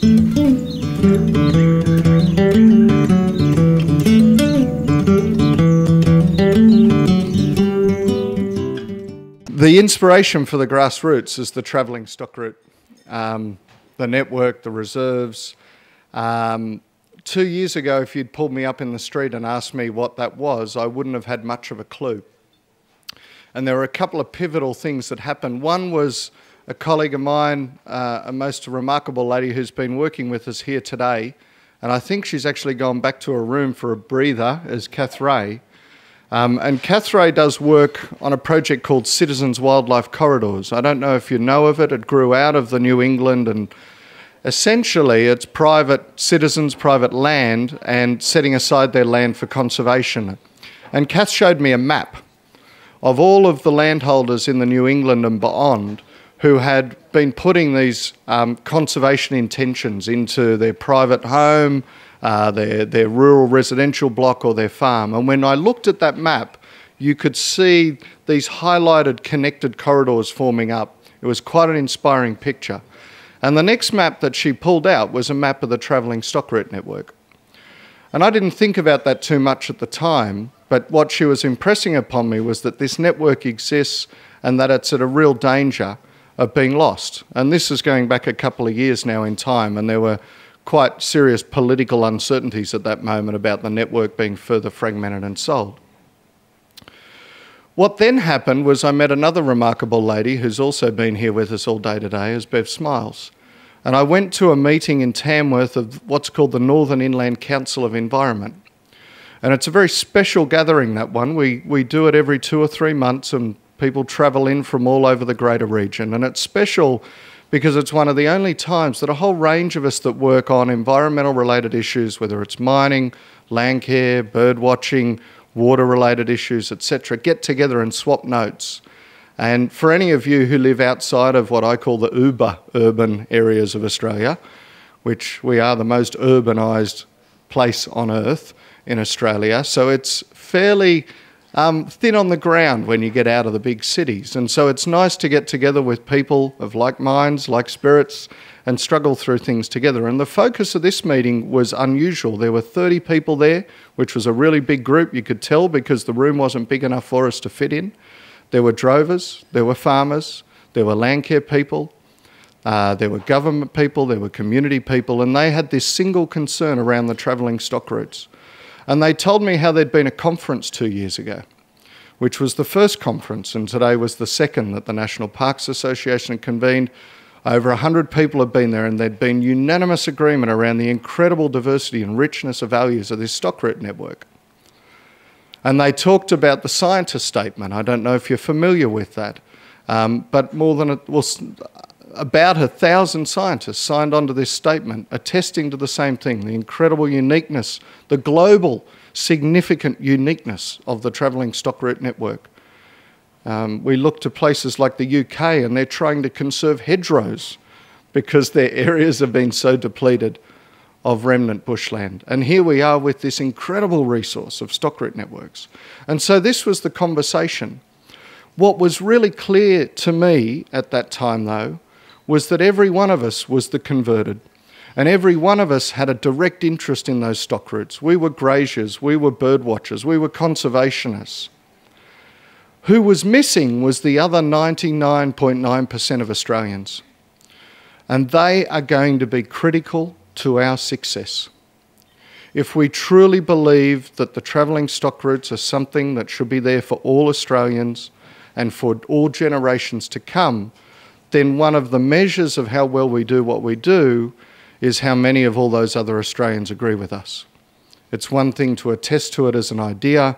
The inspiration for the grassroots is the travelling stock route, the network, the reserves. 2 years ago, if you'd pulled me up in the street and asked me what that was, I wouldn't have had much of a clue. And there were a couple of pivotal things that happened. One was a colleague of mine, a most remarkable lady who's been working with us here today, and I think she's actually gone back to her room for a breather, is Kath Ray. And Kath Ray does work on a project called Citizens Wildlife Corridors. I don't know if you know of it. It grew out of the New England, and essentially it's private citizens, private land, and setting aside their land for conservation. And Kath showed me a map of all of the landholders in the New England and beyond who had been putting these conservation intentions into their private home, their rural residential block or their farm. And when I looked at that map, you could see these highlighted connected corridors forming up. It was quite an inspiring picture. And the next map that she pulled out was a map of the travelling stock route network. And I didn't think about that too much at the time, but what she was impressing upon me was that this network exists and that it's at a real danger of being lost. And this is going back a couple of years now in time, and there were quite serious political uncertainties at that moment about the network being further fragmented and sold. What then happened was I met another remarkable lady who's also been here with us all day today, is Bev Smiles. And I went to a meeting in Tamworth of what's called the Northern Inland Council of Environment. And it's a very special gathering, that one. We do it every 2 or 3 months, and people travel in from all over the greater region. And it's special because it's one of the only times that a whole range of us that work on environmental related issues, whether it's mining, land care, bird watching, water related issues, etc., get together and swap notes. And for any of you who live outside of what I call the uber urban areas of Australia, which we are the most urbanised place on earth in Australia, so it's fairly thin on the ground when you get out of the big cities. And so it's nice to get together with people of like minds, like spirits, and struggle through things together. And the focus of this meeting was unusual. There were 30 people there, which was a really big group, you could tell, because the room wasn't big enough for us to fit in. There were drovers, there were farmers, there were land care people, there were government people, there were community people, and they had this single concern around the travelling stock routes. And they told me how there'd been a conference 2 years ago, which was the first conference, and today was the second that the National Parks Association had convened. Over 100 people had been there, and there'd been unanimous agreement around the incredible diversity and richness of values of this stock route network. And they talked about the scientist statement. I don't know if you're familiar with that, but about 1,000 scientists signed onto this statement, attesting to the same thing, the incredible uniqueness, the global significant uniqueness of the travelling stock route network. We look to places like the UK, and they're trying to conserve hedgerows because their areas have been so depleted of remnant bushland. And here we are with this incredible resource of stock route networks. And so this was the conversation. What was really clear to me at that time, though, was that every one of us was the converted, and every one of us had a direct interest in those stock routes. We were graziers, we were bird watchers, we were conservationists. Who was missing was the other 99.9% of Australians, and they are going to be critical to our success. If we truly believe that the travelling stock routes are something that should be there for all Australians and for all generations to come, then one of the measures of how well we do what we do is how many of all those other Australians agree with us. It's one thing to attest to it as an idea,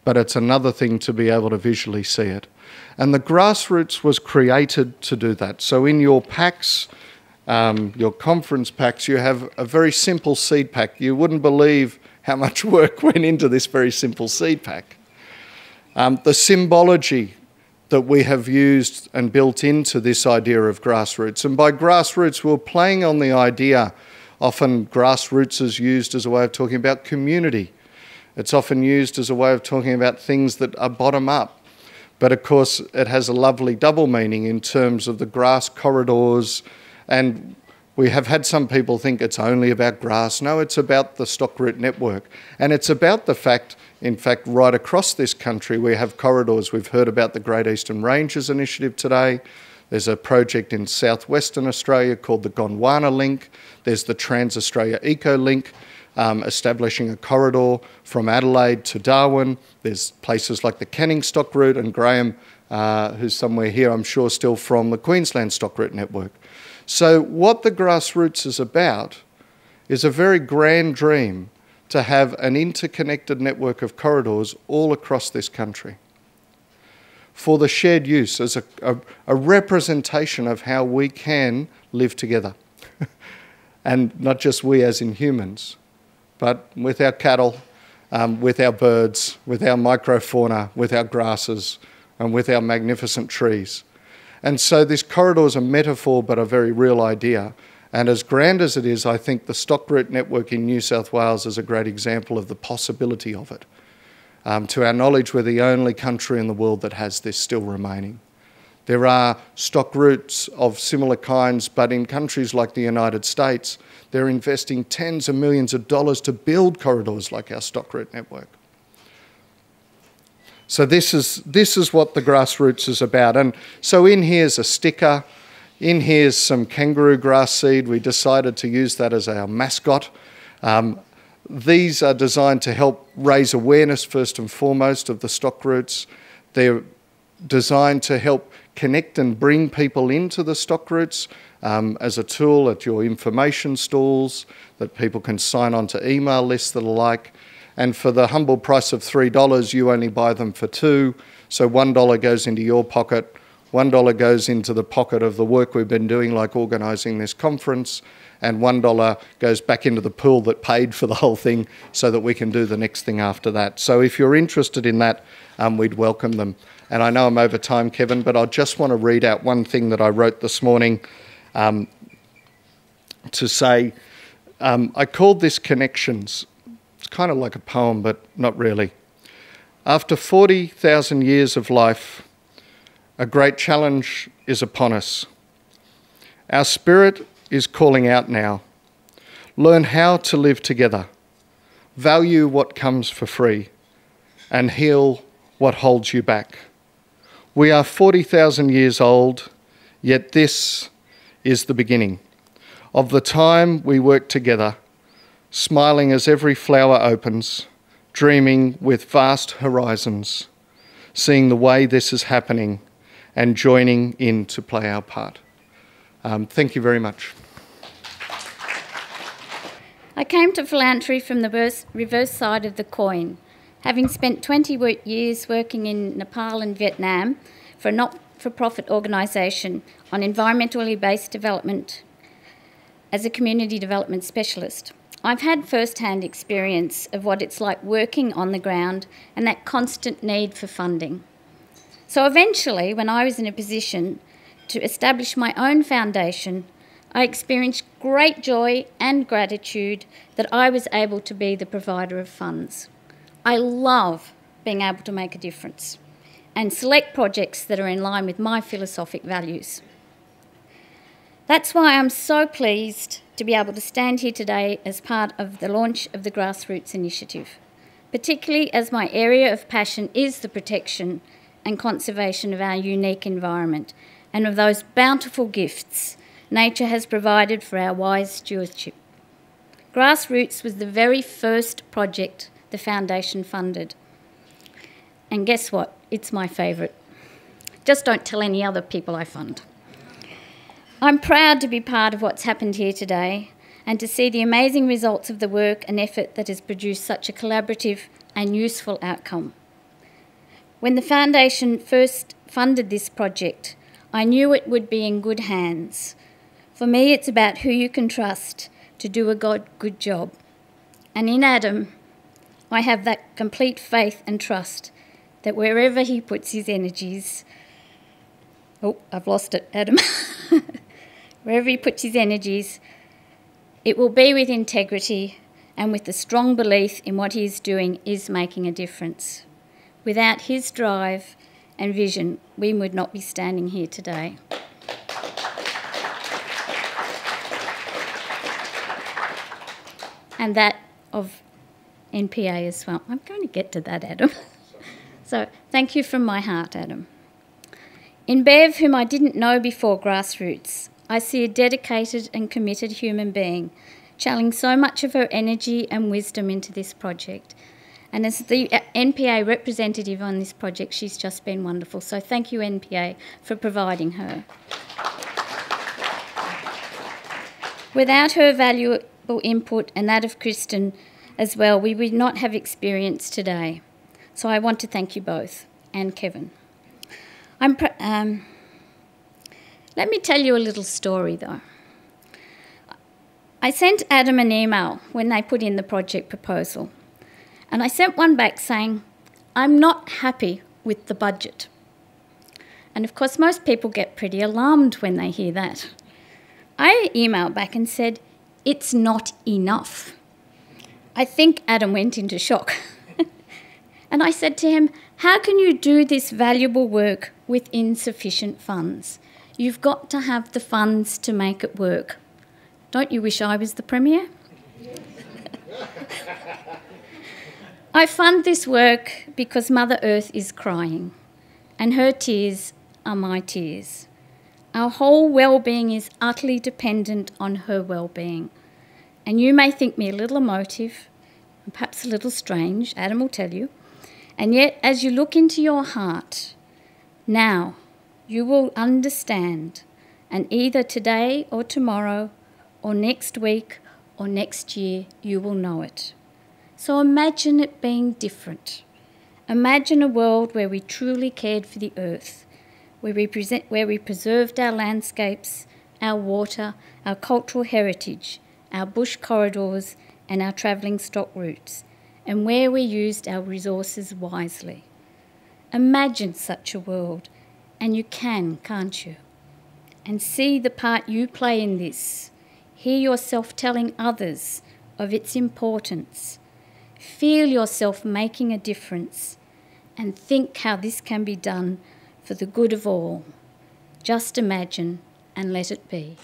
but it's another thing to be able to visually see it. And the grassroots was created to do that. So in your packs, your conference packs, you have a very simple seed pack. You wouldn't believe how much work went into this very simple seed pack. The symbology that we have used and built into this idea of grassroots. And by grassroots, we're playing on the idea, often grassroots is used as a way of talking about community. It's often used as a way of talking about things that are bottom up. But of course, it has a lovely double meaning in terms of the grass corridors and We have had some people think it's only about grass. No, it's about the stock route network. And it's about the fact, in fact, right across this country, we have corridors. We've heard about the Great Eastern Ranges Initiative today. There's a project in southwestern Australia called the Gondwana Link. There's the Trans-Australia Eco Link, establishing a corridor from Adelaide to Darwin. There's places like the Canning Stock Route, and Graham, who's somewhere here, I'm sure still from the Queensland Stock Route Network. So what the grassroots is about is a very grand dream to have an interconnected network of corridors all across this country for the shared use as a representation of how we can live together. And not just we as in humans, but with our cattle, with our birds, with our microfauna, with our grasses, and with our magnificent trees. And so this corridor is a metaphor, but a very real idea. And as grand as it is, I think the stock route network in New South Wales is a great example of the possibility of it. To our knowledge, we're the only country in the world that has this still remaining. There are stock routes of similar kinds, but in countries like the United States, they're investing tens of millions of dollars to build corridors like our stock route network. So this is what the grassroots is about. And so in here's a sticker. In here's some kangaroo grass seed. We decided to use that as our mascot. These are designed to help raise awareness first and foremost of the stock routes. They're designed to help connect and bring people into the stock routes as a tool at your information stalls, that people can sign on to email lists that are like. And for the humble price of $3, you only buy them for $2. So $1 goes into your pocket, $1 goes into the pocket of the work we've been doing, like organising this conference, and $1 goes back into the pool that paid for the whole thing so that we can do the next thing after that. So if you're interested in that, we'd welcome them. And I know I'm over time, Kevin, but I just want to read out one thing that I wrote this morning to say, I called this Connections. It's kind of like a poem, but not really. After 40,000 years of life, a great challenge is upon us. Our spirit is calling out now. Learn how to live together, value what comes for free, and heal what holds you back. We are 40,000 years old, yet this is the beginning of the time we work together, smiling as every flower opens, dreaming with vast horizons, seeing the way this is happening and joining in to play our part. Thank you very much. I came to philanthropy from the reverse side of the coin, having spent 20 years working in Nepal and Vietnam for a not-for-profit organisation on environmentally based development as a community development specialist. I've had first-hand experience of what it's like working on the ground and that constant need for funding. So eventually, when I was in a position to establish my own foundation, I experienced great joy and gratitude that I was able to be the provider of funds. I love being able to make a difference and select projects that are in line with my philosophic values. That's why I'm so pleased to be able to stand here today as part of the launch of the Grassroots Initiative, particularly as my area of passion is the protection and conservation of our unique environment and of those bountiful gifts nature has provided for our wise stewardship. Grassroots was the very first project the Foundation funded. And guess what? It's my favourite. Just don't tell any other people I fund. I'm proud to be part of what's happened here today and to see the amazing results of the work and effort that has produced such a collaborative and useful outcome. When the Foundation first funded this project, I knew it would be in good hands. For me, it's about who you can trust to do a good job. And in Adam, I have that complete faith and trust that wherever he puts his energies, oh, I've lost it, Adam. Wherever he puts his energies, it will be with integrity and with the strong belief in what he is doing is making a difference. Without his drive and vision, we would not be standing here today. and that of NPA as well. I'm going to get to that, Adam. So thank you from my heart, Adam. In Bev, whom I didn't know before Grassroots, I see a dedicated and committed human being, channeling so much of her energy and wisdom into this project. And as the NPA representative on this project, she's just been wonderful. So thank you, NPA, for providing her. Without her valuable input and that of Kristen as well, we would not have experienced today. So I want to thank you both, and Kevin. Let me tell you a little story, though. I sent Adam an email when they put in the project proposal, and I sent one back saying, I'm not happy with the budget. And of course, most people get pretty alarmed when they hear that. I emailed back and said, it's not enough. I think Adam went into shock. And I said to him, how can you do this valuable work with insufficient funds? You've got to have the funds to make it work. Don't you wish I was the Premier? I fund this work because Mother Earth is crying, and her tears are my tears. Our whole well-being is utterly dependent on her well-being. And you may think me a little emotive, and perhaps a little strange, Adam will tell you, and yet as you look into your heart, now you will understand, and either today or tomorrow or next week or next year you will know it. So imagine it being different. Imagine a world where we truly cared for the earth, where we preserved our landscapes, our water, our cultural heritage, our bush corridors and our travelling stock routes, and where we used our resources wisely. Imagine such a world, and you can, can't you? And see the part you play in this. Hear yourself telling others of its importance. Feel yourself making a difference, and think how this can be done for the good of all. Just imagine and let it be.